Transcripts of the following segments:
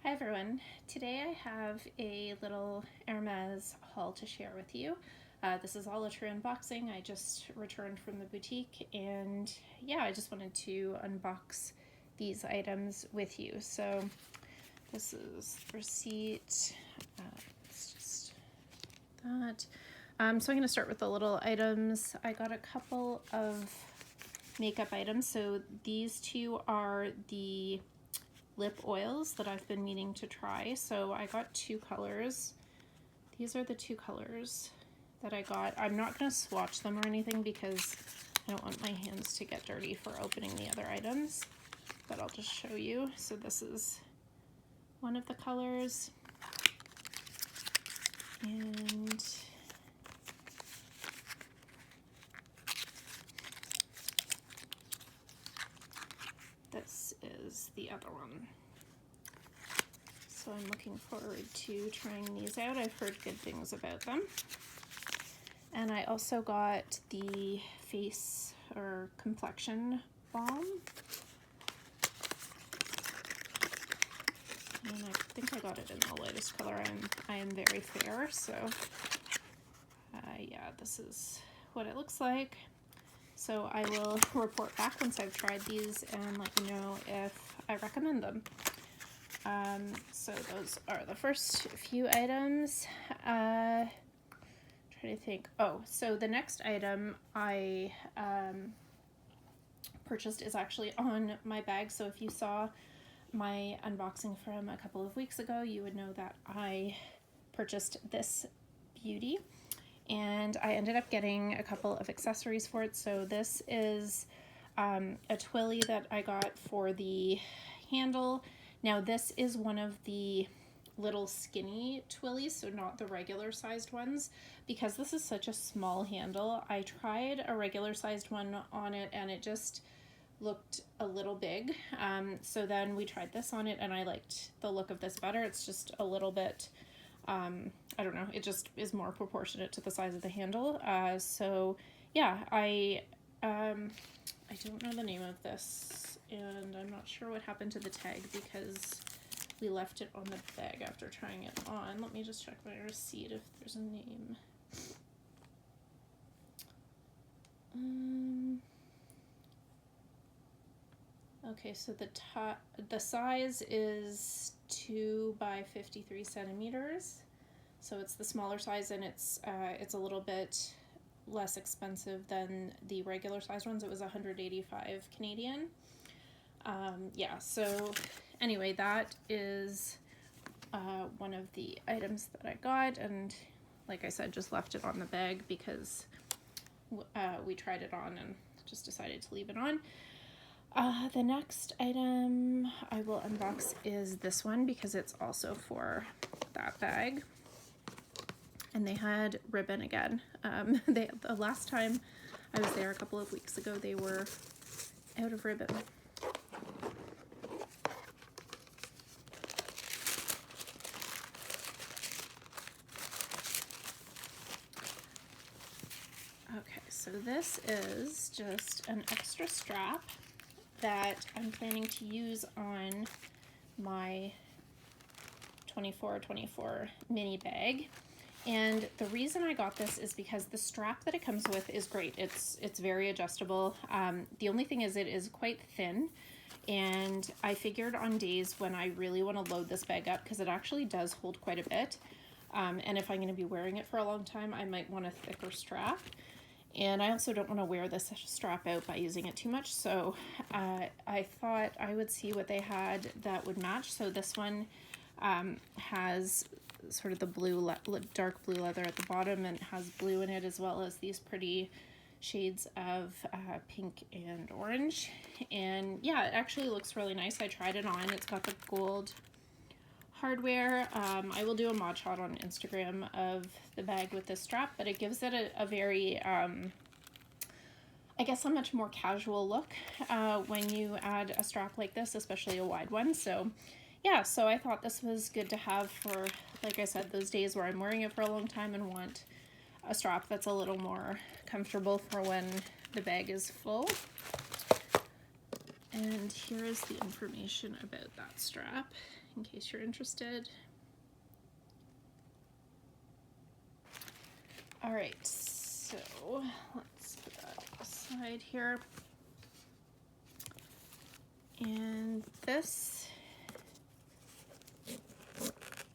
Hi everyone, today I have a little Hermes haul to share with you. This is all a true unboxing. I just returned from the boutique and yeah, I just wanted to unbox these items with you. So this is the receipt, it's just that. So I'm going to start with the little items. I got a couple of makeup items. So these two are the lip oils that I've been meaning to try. So I got two colors. These are the two colors that I got. I'm not going to swatch them or anything because I don't want my hands to get dirty for opening the other items, but I'll just show you. So this is one of the colors, and this is the other one. So I'm looking forward to trying these out. I've heard good things about them. And I also got the face or complexion balm. And I think I got it in the lightest color. I am very fair, so yeah, this is what it looks like. So I will report back once I've tried these and let you know if I recommend them. So those are the first few items. Trying to think. Oh, so the next item I purchased is actually on my bag. So if you saw my unboxing from a couple of weeks ago, you would know that I purchased this beauty. And I ended up getting a couple of accessories for it. So this is a twilly that I got for the handle. Now this is one of the little skinny twillies, so not the regular sized ones. Because this is such a small handle, I tried a regular sized one on it and it just looked a little big. So then we tried this on it and I liked the look of this better. It's just a little bit, I don't know, it just is more proportionate to the size of the handle. So yeah, I don't know the name of this, and I'm not sure what happened to the tag because we left it on the bag after trying it on. Let me just check my receipt if there's a name. Okay, so the size is 2 by 53 centimeters. So it's the smaller size, and it's a little bit less expensive than the regular size ones. It was 185 Canadian. Yeah, so anyway, that is one of the items that I got, and like I said, just left it on the bag because we tried it on and just decided to leave it on. The next item I will unbox is this one because it's also for that bag. And they had ribbon again. The last time I was there a couple of weeks ago, they were out of ribbon. Okay, so this is just an extra strap that I'm planning to use on my 24 mini bag. And the reason I got this is because the strap that it comes with is great. It's very adjustable. The only thing is it is quite thin, and I figured on days when I really want to load this bag up, because it actually does hold quite a bit, and if I'm going to be wearing it for a long time, I might want a thicker strap. And I also don't want to wear this strap out by using it too much, so I thought I would see what they had that would match. So this one has sort of the blue, dark blue leather at the bottom, and it has blue in it, as well as these pretty shades of pink and orange. And yeah, it actually looks really nice. I tried it on. It's got the gold hardware. I will do a mod shot on Instagram of the bag with this strap, but it gives it a very, I guess, a much more casual look when you add a strap like this, especially a wide one. So yeah, so I thought this was good to have for, like I said, those days where I'm wearing it for a long time and want a strap that's a little more comfortable for when the bag is full. And here is the information about that strap. in case you're interested. All right, so let's put that aside here. And this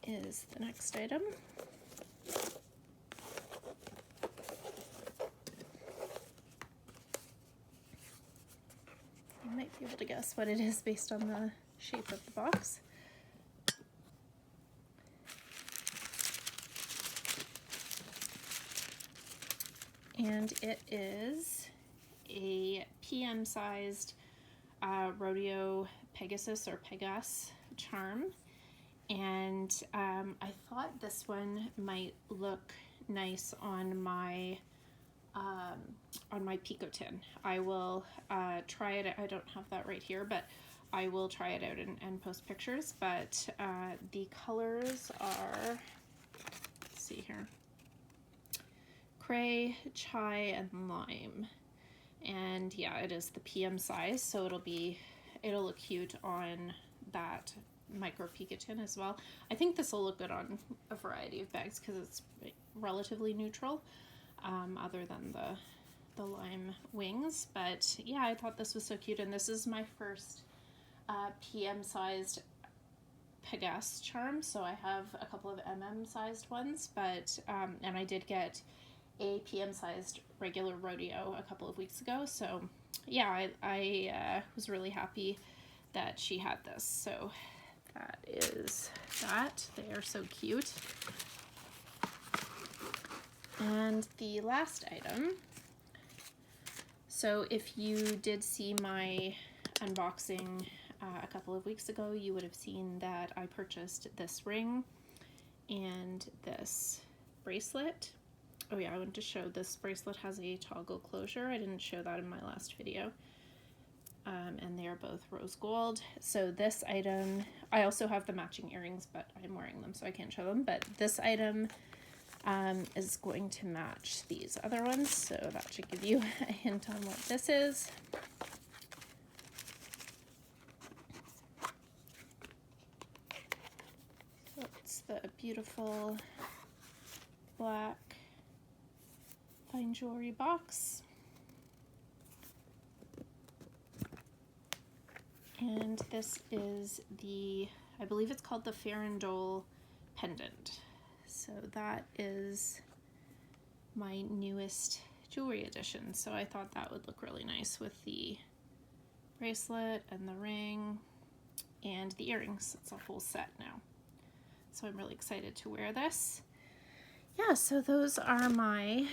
is the next item. You might be able to guess what it is based on the shape of the box. And it is a PM-sized rodeo Pegasus or Pegas charm, and I thought this one might look nice on my Pico tin. I will try it. I don't have that right here, but I will try it out and post pictures. But the colors are, let's see here, cray, chai, and lime. And yeah, it is the PM size, so it'll look cute on that micro Pico tin as well. I think this will look good on a variety of bags because it's relatively neutral, other than the lime wings. But yeah, I thought this was so cute, and this is my first PM sized Pegas charm. So I have a couple of MM sized ones, but and I did get a PM sized regular rodeo a couple of weeks ago. So yeah, I was really happy that she had this. So that is that. They are so cute. And the last item, so if you did see my unboxing a couple of weeks ago, you would have seen that I purchased this ring and this bracelet. Oh yeah, I wanted to show this bracelet has a toggle closure. I didn't show that in my last video. And they are both rose gold. So this item, I also have the matching earrings, but I'm wearing them so I can't show them. But this item is going to match these other ones, so that should give you a hint on what this is. So it's the beautiful black fine jewelry box. And this is the, I believe it's called the Farandole pendant. So that is my newest jewelry addition. So I thought that would look really nice with the bracelet and the ring and the earrings. It's a full set now. So I'm really excited to wear this. Yeah, so those are my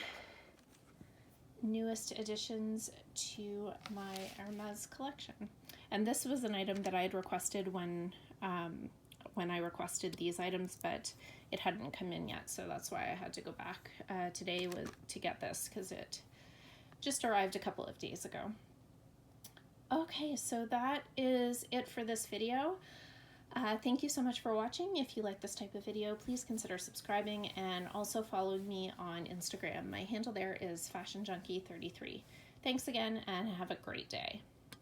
newest additions to my Hermes collection. And this was an item that I had requested when I requested these items, but it hadn't come in yet, so that's why I had to go back today to get this, because it just arrived a couple of days ago. Okay, so that is it for this video. Thank you so much for watching. If you like this type of video, please consider subscribing and also following me on Instagram. My handle there is FashionJunkie33. Thanks again and have a great day.